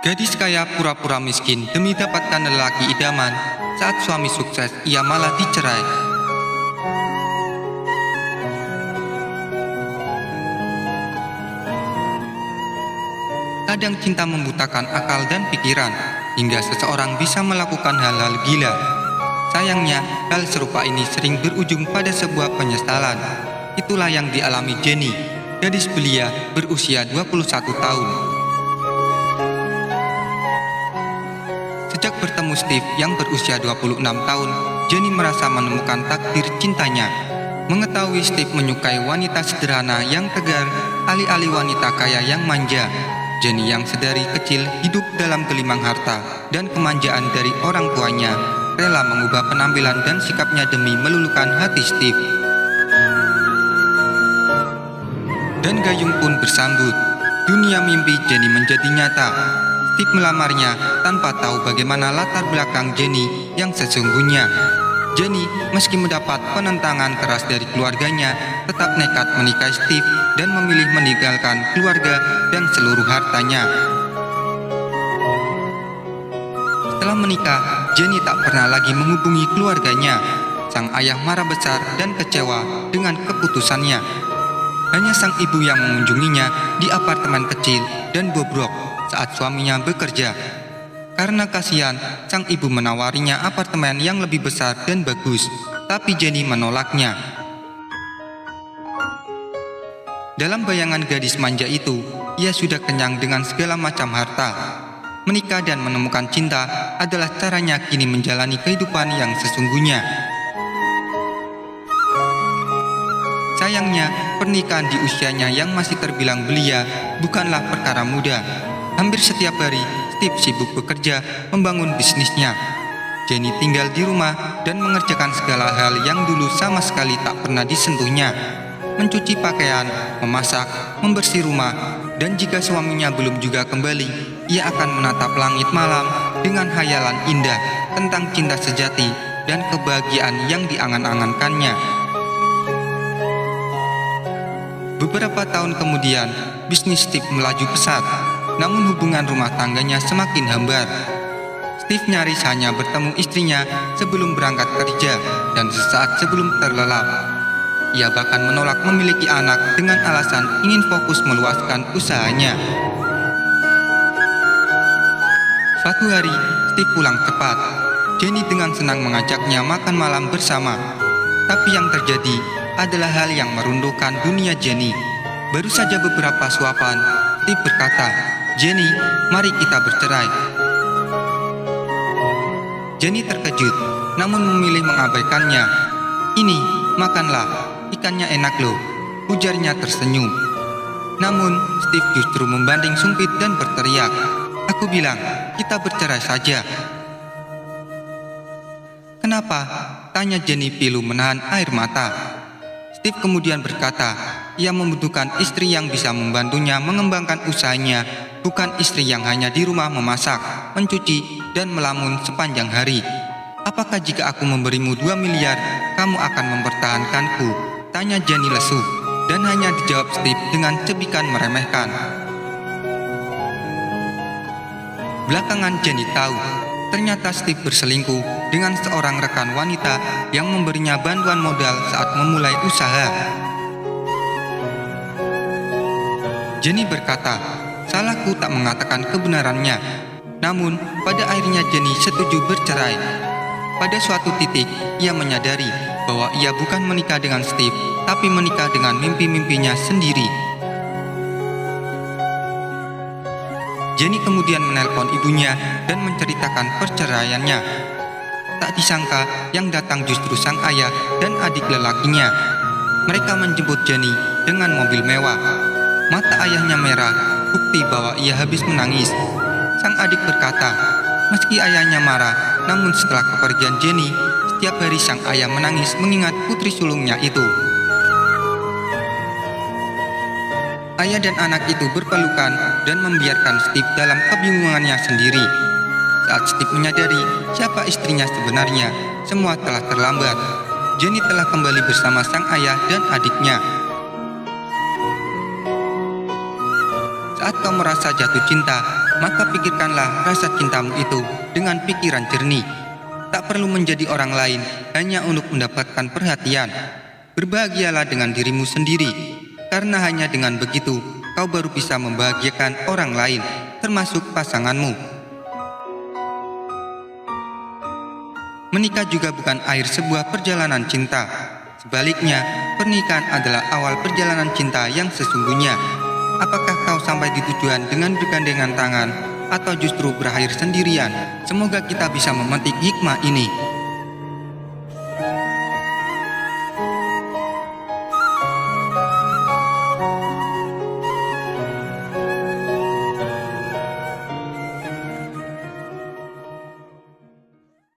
Gadis kaya pura-pura miskin demi dapatkan lelaki idaman. Saat suami sukses, ia malah dicerai. Kadang cinta membutakan akal dan pikiran, hingga seseorang bisa melakukan hal-hal gila. Sayangnya, hal serupa ini sering berujung pada sebuah penyesalan. Itulah yang dialami Jenny, gadis belia berusia 21 tahun. Sejak bertemu Steve yang berusia 26 tahun, Jenny merasa menemukan takdir cintanya. Mengetahui Steve menyukai wanita sederhana yang tegar, alih-alih wanita kaya yang manja, Jenny yang sedari kecil hidup dalam gelimang harta dan kemanjaan dari orang tuanya, rela mengubah penampilan dan sikapnya demi meluluhkan hati Steve. Dan gayung pun bersambut. Dunia mimpi Jenny menjadi nyata. Steve melamarnya tanpa tahu bagaimana latar belakang Jenny yang sesungguhnya. Jenny, meski mendapat penentangan keras dari keluarganya, tetap nekat menikahi Steve dan memilih meninggalkan keluarga dan seluruh hartanya. Setelah menikah, Jenny tak pernah lagi menghubungi keluarganya. Sang ayah marah besar dan kecewa dengan keputusannya. Hanya sang ibu yang mengunjunginya di apartemen kecil dan bobrok saat suaminya bekerja. Karena kasihan, sang ibu menawarinya apartemen yang lebih besar dan bagus, tapi Jenny menolaknya. Dalam bayangan gadis manja itu, ia sudah kenyang dengan segala macam harta. Menikah dan menemukan cinta adalah caranya kini menjalani kehidupan yang sesungguhnya. Sayangnya, pernikahan di usianya yang masih terbilang belia bukanlah perkara mudah. Hampir setiap hari, Steve sibuk bekerja membangun bisnisnya. Jenny tinggal di rumah dan mengerjakan segala hal yang dulu sama sekali tak pernah disentuhnya. Mencuci pakaian, memasak, membersih rumah, dan jika suaminya belum juga kembali, ia akan menatap langit malam dengan hayalan indah tentang cinta sejati dan kebahagiaan yang diangan-angankannya. Beberapa tahun kemudian, bisnis Steve melaju pesat, namun hubungan rumah tangganya semakin hambar. Steve nyaris hanya bertemu istrinya sebelum berangkat kerja dan sesaat sebelum terlelap. Ia bahkan menolak memiliki anak dengan alasan ingin fokus meluaskan usahanya. Suatu hari, Steve pulang cepat. Jenny dengan senang mengajaknya makan malam bersama. Tapi yang terjadi adalah hal yang meruntuhkan dunia Jenny. Baru saja beberapa suapan, Steve berkata, "Jenny, mari kita bercerai." Jenny terkejut, namun memilih mengabaikannya. "Ini, makanlah, ikannya enak loh," ujarnya tersenyum. Namun, Steve justru membanting sumpit dan berteriak, "Aku bilang, kita bercerai saja." "Kenapa?" tanya Jenny pilu menahan air mata. Steve kemudian berkata, ia membutuhkan istri yang bisa membantunya mengembangkan usahanya, bukan istri yang hanya di rumah memasak, mencuci, dan melamun sepanjang hari. "Apakah jika aku memberimu 2 miliar, kamu akan mempertahankanku?" tanya Jenny lesu, dan hanya dijawab Steve dengan cebikan meremehkan. Belakangan Jenny tahu, ternyata Steve berselingkuh dengan seorang rekan wanita yang memberinya bantuan modal saat memulai usaha. Jenny berkata, "Salahku tak mengatakan kebenarannya." Namun, pada akhirnya Jenny setuju bercerai. Pada suatu titik, ia menyadari bahwa ia bukan menikah dengan Steve, tapi menikah dengan mimpi-mimpinya sendiri. Jenny kemudian menelpon ibunya dan menceritakan perceraiannya. Tak disangka, yang datang justru sang ayah dan adik lelakinya. Mereka menjemput Jenny dengan mobil mewah. Mata ayahnya merah, bukti bahwa ia habis menangis. Sang adik berkata, meski ayahnya marah, namun setelah kepergian Jenny, setiap hari sang ayah menangis mengingat putri sulungnya itu. Ayah dan anak itu berpelukan dan membiarkan Steve dalam kebingungannya sendiri. Saat Steve menyadari siapa istrinya sebenarnya, semua telah terlambat. Jenny telah kembali bersama sang ayah dan adiknya. Saat kau merasa jatuh cinta, maka pikirkanlah rasa cintamu itu dengan pikiran jernih. Tak perlu menjadi orang lain hanya untuk mendapatkan perhatian. Berbahagialah dengan dirimu sendiri, karena hanya dengan begitu kau baru bisa membahagiakan orang lain, termasuk pasanganmu. Menikah juga bukan akhir sebuah perjalanan cinta. Sebaliknya, pernikahan adalah awal perjalanan cinta yang sesungguhnya. Apakah kau sampai di tujuan dengan bergandengan tangan, atau justru berakhir sendirian? Semoga kita bisa memetik hikmah ini